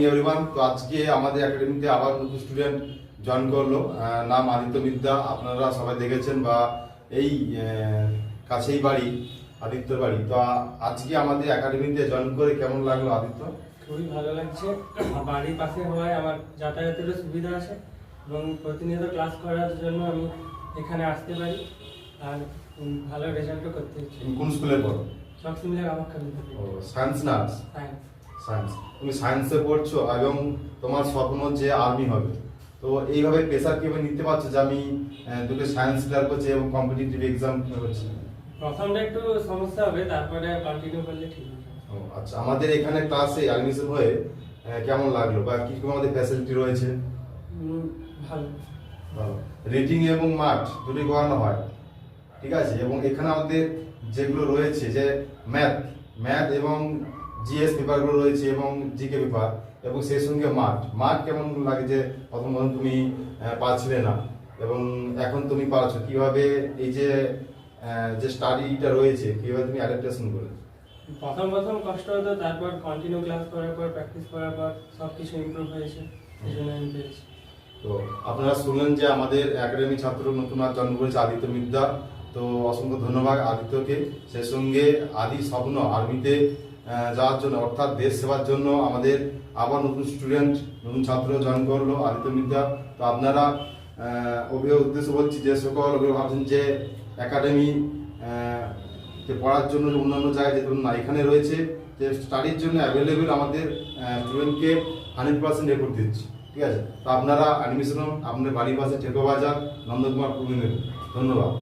Everyone, তো আজকে আমাদের একাডেমিতে আবার নতুন স্টুডেন্ট জয়েন করলো। নাম আদিত্য মিদ্যা। আপনারা সবাই দেখেছেন বা এই কাছেই বাড়ি, আদিত্যর বাড়ি। তো আজকে আমাদের একাডেমিতে জয়েন করে কেমন লাগলো আদিত্য? খুবই ভালো লাগছে। বাড়ির পাশে হওয়ায় আমার যাতায়াতেরও সুবিধা আছে এবং প্রতিনিয়ত ক্লাস করার জন্য আমি এখানে আসতে পারি আর ভালো রেজাল্টও করতে হচ্ছে। কোন স্কুলে পড়ো? সবসময় আমার কাছে সায়েন্স না আর্টস? সায়েন্স। সায়েন্স। তুমি সায়েন্সে পড়ছো এবং তোমার স্বপ্ন যে আর্মি হবে। তো এইভাবে প্রেসার কিভাবে নিতে পারছো যে আমি দুটো সায়েন্স ক্লিয়ার করছি এবং কম্পিটিটিভ এক্সাম হচ্ছে? প্রথমটা একটু সমস্যা হবে, তারপরে কন্টিনিউ করলে ঠিক হবে। ও আচ্ছা, আমাদের এখানে ক্লাসে অ্যাডমিশন হয়ে কেমন লাগলো বা কি কি আমাদের ফ্যাসিলিটি রয়েছে? ভালো ভালো। রিডিং এবং মাঠ দুটোই করানো হয়, ঠিক আছে। এবং এখানে আমাদের যেগুলো রয়েছে যে ম্যাথ এবং জিএস পেপারগুলো রয়েছে এবং জিকে পেপার, এবং সেই সঙ্গে মাঠ কেমন লাগে যে প্রথম তুমি পারছিলে না এবং এখন তুমি পারছো, কিভাবে এই যে স্টাডিটা রয়েছে কিভাবে তুমি অ্যাডাপ্টেশন করেছো? প্রথম কষ্ট হতো, তারপর কন্টিনিউ ক্লাস করার পর প্র্যাকটিস করার পর সব কিছু ইমপ্রুভ হয়েছে, এই জন্য আমি পেরেছি। তো আপনারা শুনলেন যে আমাদের একাডেমি ছাত্র নতুন আর জন্ম করেছে আদিত্য মিদ্যা। তো অসংখ্য ধন্যবাদ আদিত্যকে। সেই সঙ্গে আদি স্বপ্ন আর্মিতে যাওয়ার জন্য, অর্থাৎ দেশ সেবার জন্য আমাদের আবার নতুন ছাত্র জয়েন করলো আদিত্য মিদ্যা। তো আপনারা উদ্দেশ্য বলছি যে সকল ভাবছেন যে একাডেমি পড়ার জন্য অন্যান্য জায়গায় যেতে না, এখানে রয়েছে যে স্টাডির জন্য অ্যাভেলেবেল আমাদের স্টুডেন্টকে 100% রেকর্ড দিচ্ছি, ঠিক আছে। তো আপনারা অ্যাডমিশন আপনাদের বাড়ির পাশে টেকো বাজার নন্দকুমার পূর্ণিমের। ধন্যবাদ।